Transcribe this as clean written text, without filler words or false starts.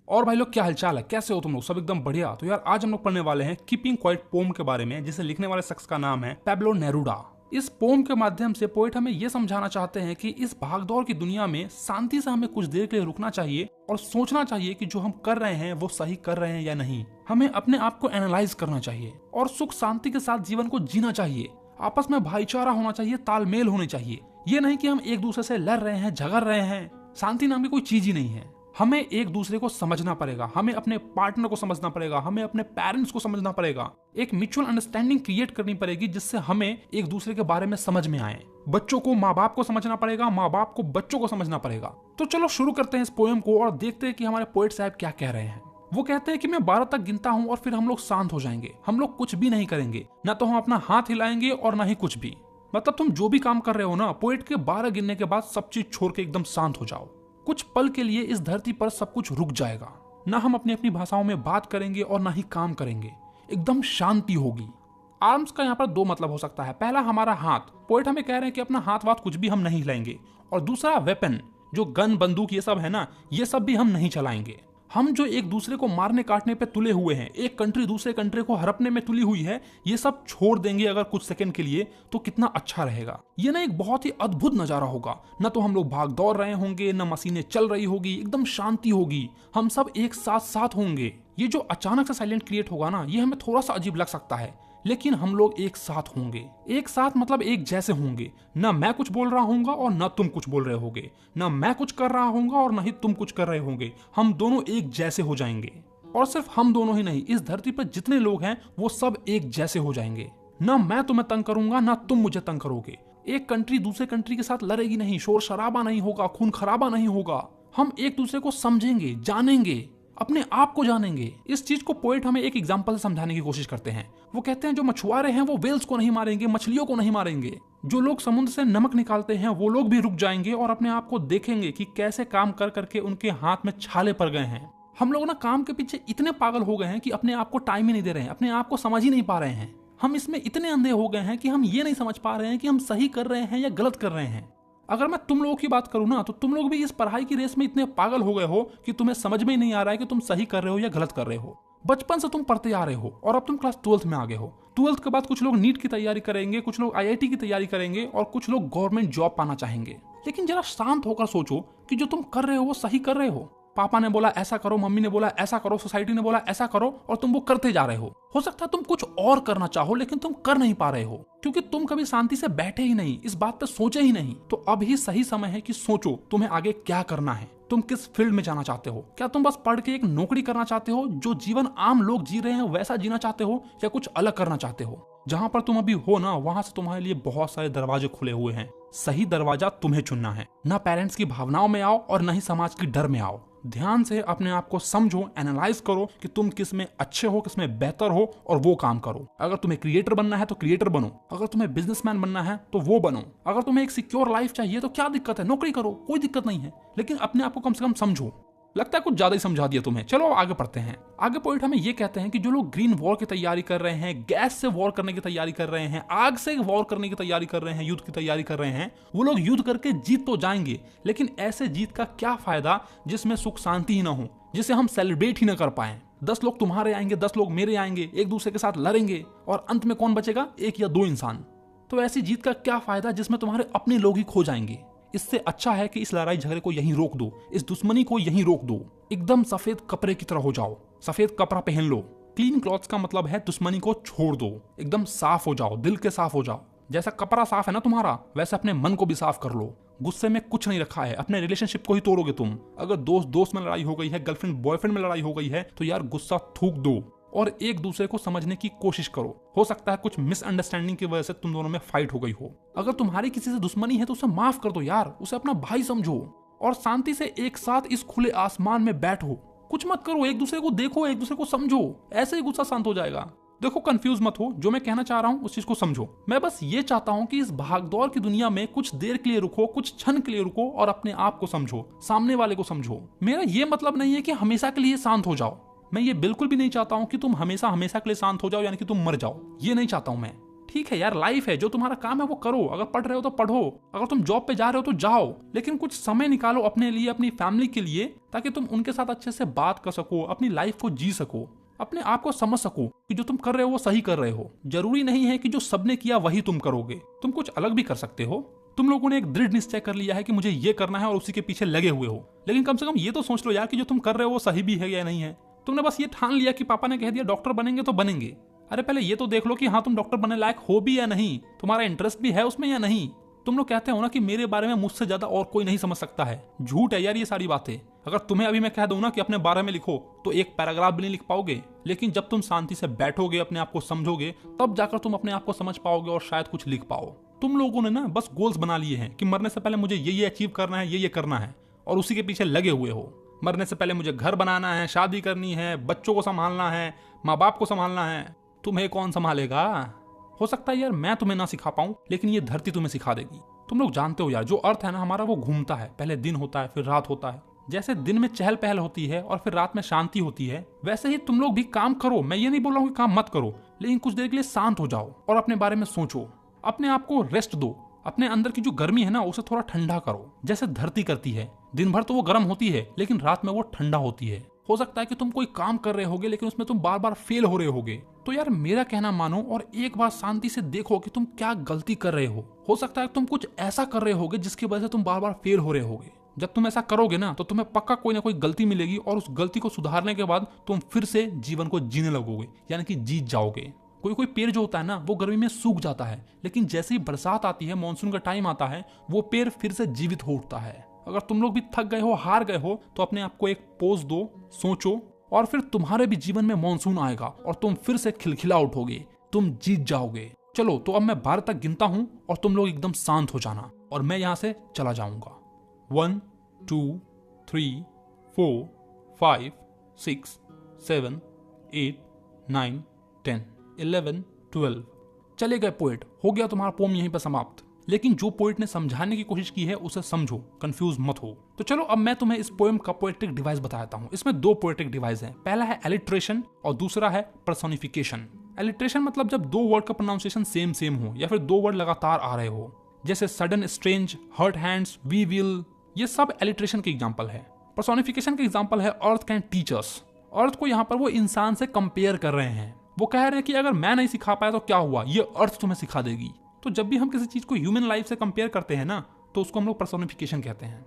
और भाई लोग क्या हालचाल है, कैसे हो तुम लोग? सब एकदम बढ़िया। तो यार आज हम लोग पढ़ने वाले हैं कीपिंग क्वाइट पोम के बारे में, जिसे लिखने वाले शख्स का नाम है पैब्लो नेरुडा। इस पोम के माध्यम से पोएट हमें यह समझाना चाहते हैं कि इस भागदौड़ की दुनिया में शांति से हमें कुछ देर के लिए रुकना चाहिए और सोचना चाहिए कि जो हम कर रहे हैं वो सही कर रहे हैं या नहीं। हमें अपने आप को एनालाइज करना चाहिए और सुख शांति के साथ जीवन को जीना चाहिए। आपस में भाईचारा होना चाहिए, तालमेल होने चाहिए। ये नहीं कि हम एक दूसरे से लड़ रहे हैं, झगड़ रहे हैं। शांति नाम की कोई चीज ही नहीं है। हमें एक दूसरे को समझना पड़ेगा, हमें अपने पार्टनर को समझना पड़ेगा, हमें अपने पेरेंट्स को समझना पड़ेगा। एक म्यूचुअल अंडरस्टैंडिंग क्रिएट करनी पड़ेगी जिससे हमें एक दूसरे के बारे में समझ में आए। बच्चों को माँ बाप को समझना पड़ेगा, माँ बाप को बच्चों को समझना पड़ेगा। तो चलो शुरू करते हैं इस पोएम को और देखते हैं कि हमारे पोएट साहब क्या कह रहे हैं। वो कहते हैं कि मैं 12 तक गिनता हूँ और फिर हम लोग शांत हो जाएंगे। हम लोग कुछ भी नहीं करेंगे, ना तो हम अपना हाथ हिलाएंगे और ना ही कुछ भी। मतलब तुम जो भी काम कर रहे हो ना, पोएट के 12 गिनने के बाद सब चीज छोड़ के एकदम शांत हो जाओ। कुछ पल के लिए इस धरती पर सब कुछ रुक जाएगा। ना हम अपनी अपनी भाषाओं में बात करेंगे और ना ही काम करेंगे। एकदम शांति होगी। आर्म्स का यहाँ पर 2 मतलब हो सकता है। पहला हमारा हाथ, पोएट हमें कह रहे हैं कि अपना हाथ वाथ कुछ भी हम नहीं हिलाएंगे। और दूसरा वेपन, जो गन बंदूक ये सब है ना, ये सब भी हम नहीं चलाएंगे। हम जो एक दूसरे को मारने काटने पे तुले हुए हैं, एक कंट्री दूसरे कंट्री को हड़पने में तुली हुई है, ये सब छोड़ देंगे अगर कुछ सेकंड के लिए, तो कितना अच्छा रहेगा। ये ना एक बहुत ही अद्भुत नजारा होगा। न तो हम लोग भाग दौड़ रहे होंगे, न मशीनें चल रही होगी, एकदम शांति होगी। हम सब एक साथ साथ होंगे। ये जो अचानक से साइलेंट क्रिएट होगा ना, ये हमें थोड़ा सा अजीब लग सकता है, लेकिन हम लोग एक साथ होंगे। एक साथ मतलब एक जैसे होंगे। ना मैं कुछ बोल रहा हूँगा और ना तुम कुछ बोल रहे होगे। ना मैं कुछ कर रहा हूँगा और ना ही तुम कुछ कर रहे होंगे। हम दोनों एक जैसे हो जाएंगे। और सिर्फ हम दोनों ही नहीं, इस धरती पर जितने लोग हैं वो सब एक जैसे हो जाएंगे। ना मैं तुम्हें तंग करूंगा, ना तुम मुझे तंग करोगे। एक कंट्री दूसरे कंट्री के साथ लड़ेगी नहीं, शोर शराबा नहीं होगा, खून खराबा नहीं होगा। हम एक दूसरे को समझेंगे, जानेंगे, अपने आप को जानेंगे। इस चीज को पोएट हमें एक एग्जांपल से समझाने की कोशिश करते हैं। वो कहते हैं जो मछुआरे हैं वो वेल्स को नहीं मारेंगे, मछलियों को नहीं मारेंगे। जो लोग समुद्र से नमक निकालते हैं वो लोग भी रुक जाएंगे और अपने आप को देखेंगे कि कैसे काम कर करके उनके हाथ में छाले पड़ गए हैं। हम लोग ना काम के पीछे इतने पागल हो गए हैं कि अपने आप को टाइम ही नहीं दे रहे हैं, अपने आप को समझ ही नहीं पा रहे हैं। हम इसमें इतने अंधे हो गए हैं कि हम ये नहीं समझ पा रहे हैं कि हम सही कर रहे हैं या गलत कर रहे हैं। अगर मैं तुम लोगों की बात करूं ना, तो तुम लोग भी इस पढ़ाई की रेस में इतने पागल हो गए हो कि तुम्हें समझ में ही नहीं आ रहा है कि तुम सही कर रहे हो या गलत कर रहे हो। बचपन से तुम पढ़ते आ रहे हो और अब तुम क्लास 12th में आ गए हो। 12th के बाद कुछ लोग नीट की तैयारी करेंगे, कुछ लोग IIT की तैयारी करेंगे और कुछ लोग गवर्नमेंट जॉब पाना चाहेंगे। लेकिन जरा शांत होकर सोचो कि जो तुम कर रहे हो वो सही कर रहे हो। पापा ने बोला ऐसा करो, मम्मी ने बोला ऐसा करो, सोसाइटी ने बोला ऐसा करो और तुम वो करते जा रहे हो सकता है तुम कुछ और करना चाहो लेकिन तुम कर नहीं पा रहे हो क्योंकि तुम कभी शांति से बैठे ही नहीं, इस बात पे सोचे ही नहीं। तो अब ही सही समय है कि सोचो तुम्हें आगे क्या करना है। तुम किस फील्ड में जाना चाहते हो? क्या तुम बस पढ़ के एक नौकरी करना चाहते हो, जो जीवन आम लोग जी रहे हैं वैसा जीना चाहते हो, या कुछ अलग करना चाहते हो? जहां पर तुम अभी हो ना, वहां से तुम्हारे लिए बहुत सारे दरवाजे खुले हुए हैं। सही दरवाजा तुम्हें चुनना है। ना पेरेंट्स की भावनाओं में आओ और ना ही समाज की डर में आओ। ध्यान से अपने आप को समझो, एनालाइज करो कि तुम किस में अच्छे हो, किस में बेहतर हो और वो काम करो। अगर तुम्हें क्रिएटर बनना है तो क्रिएटर बनो। अगर तुम्हें बिजनेसमैन बनना है तो वो बनो। अगर तुम्हें एक सिक्योर लाइफ चाहिए तो क्या दिक्कत है, नौकरी करो, कोई दिक्कत नहीं है। लेकिन अपने आप को कम से कम समझो। लगता है कुछ ज्यादा ही समझा दिया तुम्हें। चलो आगे पढ़ते हैं। आगे पॉइंट हमें ये कहते हैं कि जो लोग ग्रीन वॉर की तैयारी कर रहे हैं, गैस से वॉर करने की तैयारी कर रहे हैं, आग से वॉर करने की तैयारी कर रहे हैं, युद्ध की तैयारी कर रहे हैं, वो लोग युद्ध करके जीत तो जाएंगे, लेकिन ऐसे जीत का क्या फायदा जिसमें सुख शांति ही ना हो, जिसे हम सेलिब्रेट ही ना कर पाए। 10 लोग तुम्हारे आएंगे, 10 लोग मेरे आएंगे, एक दूसरे के साथ लड़ेंगे और अंत में कौन बचेगा? 1 या 2 इंसान। तो ऐसी जीत का क्या फायदा जिसमें तुम्हारे अपने लोग ही खो जाएंगे। इससे अच्छा है कि इस लड़ाई झगड़े को यहीं रोक दो, इस दुश्मनी को यहीं रोक दो। एकदम सफेद कपड़े की तरह हो जाओ, सफेद कपड़ा पहन लो। क्लीन क्लॉथ्स का मतलब है दुश्मनी को छोड़ दो, एकदम साफ हो जाओ, दिल के साफ हो जाओ। जैसा कपड़ा साफ है ना तुम्हारा, वैसे अपने मन को भी साफ कर लो। गुस्से में कुछ नहीं रखा है, अपने रिलेशनशिप को ही तोड़ोगे तुम। अगर दोस्त दोस्त में लड़ाई हो गई है, गर्लफ्रेंड बॉयफ्रेंड में लड़ाई हो गई है, तो यार गुस्सा थूक दो और एक दूसरे को समझने की कोशिश करो। हो सकता है कुछ मिसअंडरस्टैंडिंग की वजह से तुम दोनों में फाइट हो गई हो। अगर तुम्हारी किसी से दुश्मनी है तो उसे माफ कर दो यार, उसे अपना भाई समझो और शांति से एक साथ इस खुले आसमान में बैठो। कुछ मत करो, एक दूसरे को देखो, एक दूसरे को समझो, ऐसे ही गुस्सा शांत हो जाएगा। देखो कंफ्यूज मत हो, जो मैं कहना चाह रहा हूँ उस चीज को समझो। मैं बस ये चाहता हूँ कि इस भागदौड़ की दुनिया में कुछ देर के लिए रुको, कुछ क्षण के लिए रुको और अपने आप को समझो, सामने वाले को समझो। मेरा ये मतलब नहीं है कि हमेशा के लिए शांत हो जाओ। मैं ये बिल्कुल भी नहीं चाहता हूँ कि तुम हमेशा हमेशा के लिए शांत हो जाओ, यानी कि तुम मर जाओ। ये नहीं चाहता हूँ मैं। ठीक है यार, लाइफ है, जो तुम्हारा काम है वो करो, अगर पढ़ रहे हो तो पढ़ो, अगर तुम जॉब पे जा रहे हो तो जाओ, लेकिन कुछ समय निकालो अपने लिए, अपनी फैमिली के लिए, ताकि तुम उनके साथ अच्छे से बात कर सको, अपनी लाइफ को जी सको, अपने आप को समझ सको कि जो तुम कर रहे हो वो सही कर रहे हो। जरूरी नहीं है कि जो सबने किया वही तुम करोगे, तुम कुछ अलग भी कर सकते हो। तुम लोगों ने एक दृढ़ निश्चय कर लिया है कि मुझे ये करना है और उसी के पीछे लगे हुए हो, लेकिन कम से कम ये तो सोच लो यार कि जो तुम कर रहे हो वो सही भी है या नहीं है। तुमने बस ये ठान लिया कि पापा ने कह दिया डॉक्टर बनेंगे तो बनेंगे। अरे पहले ये तो देख लो कि हाँ तुम डॉक्टर बनने लायक हो भी या नहीं, तुम्हारा इंटरेस्ट भी है उसमें या नहीं। तुम लोग कहते हो ना कि मेरे बारे में मुझसे ज्यादा और कोई नहीं समझ सकता है, झूठ है यार ये सारी बातें। अगर तुम्हें अभी मैं कह दूं ना कि अपने बारे में लिखो तो एक पैराग्राफ भी नहीं लिख पाओगे, लेकिन जब तुम शांति से बैठोगे, अपने आप को समझोगे, तब जाकर तुम अपने आप को समझ पाओगे और शायद कुछ लिख पाओ। तुम लोगों ने ना बस गोल्स बना लिए हैं कि मरने से पहले मुझे ये अचीव करना है, ये करना है, और उसी के पीछे लगे हुए हो। मरने से पहले मुझे घर बनाना है, शादी करनी है, बच्चों को संभालना है, माँ बाप को संभालना है। तुम्हें कौन संभालेगा? हो सकता है यार मैं तुम्हें ना सिखा पाऊं, लेकिन ये धरती तुम्हें सिखा देगी। तुम लोग जानते हो यार, जो अर्थ है ना हमारा वो घूमता है, पहले दिन होता है फिर रात होता है। जैसे दिन में चहल पहल होती है और फिर रात में शांति होती है, वैसे ही तुम लोग भी काम करो। मैं ये नहीं बोल रहा हूँ कि काम मत करो, लेकिन कुछ देर के लिए शांत हो जाओ और अपने बारे में सोचो, अपने आप को रेस्ट दो, अपने अंदर की जो गर्मी है ना उसे थोड़ा ठंडा करो, जैसे धरती करती है। दिन भर तो वो गर्म होती है, लेकिन रात में वो ठंडा होती है। हो सकता है कि तुम कोई काम कर रहे होगे, लेकिन उसमें तुम बार बार फेल हो रहे होगे, तो यार मेरा कहना मानो और एक बार शांति से देखो कि तुम क्या गलती कर रहे हो सकता है तुम कुछ ऐसा कर रहे होगे जिसकी वजह से तुम बार बार फेल हो रहे होगे। जब तुम ऐसा करोगे ना तो तुम्हें पक्का कोई ना कोई गलती मिलेगी, और उस गलती को सुधारने के बाद तुम फिर से जीवन को जीने लगोगे, यानी कि जीत जाओगे। कोई पेड़ जो होता है ना वो गर्मी में सूख जाता है, लेकिन जैसे ही बरसात आती है, मानसून का टाइम आता है, वो पेड़ फिर से जीवित हो उठता है। अगर तुम लोग भी थक गए हो, हार गए हो, तो अपने आप को एक पोज दो, सोचो, और फिर तुम्हारे भी जीवन में मानसून आएगा और तुम फिर से खिलखिला उठोगे, तुम जीत जाओगे। चलो तो अब मैं 12 तक गिनता हूं और तुम लोग एकदम शांत हो जाना, और मैं यहां से चला जाऊंगा। 1 2 3 4 5 6 7 8 9 10 11 12। चले गए पोएट, हो गया तुम्हारा पोम यहीं पर समाप्त। लेकिन जो पोएट ने समझाने की कोशिश की है उसे समझो, कंफ्यूज मत हो। तो चलो अब मैं तुम्हें इस पोएम का पोएट्रिक डिवाइस बताता हूँ। इसमें 2 पोएट्रिक डिवाइस हैं, पहला है एलिट्रेशन और दूसरा है पर्सोनिफिकेशन। एलिट्रेशन मतलब जब 2 वर्ड का प्रोनाउंसिएशन सेम हो, या फिर 2 वर्ड लगातार आ रहे हो, जैसे sudden, strange, hurt hands, we will, ये सब एलिट्रेशन के एग्जाम्पल है। पर्सोनिफिकेशन के एग्जाम्पल है अर्थ कैन टीच अस। अर्थ को यहाँ पर वो इंसान से कंपेयर कर रहे हैं, वो कह रहे हैं कि अगर मैं नहीं सिखा पाया तो क्या हुआ, ये अर्थ तुम्हें सिखा देगी। तो जब भी हम किसी चीज को ह्यूमन लाइफ से कंपेयर करते हैं ना, तो उसको हम लोग पर्सोनिफिकेशन कहते हैं।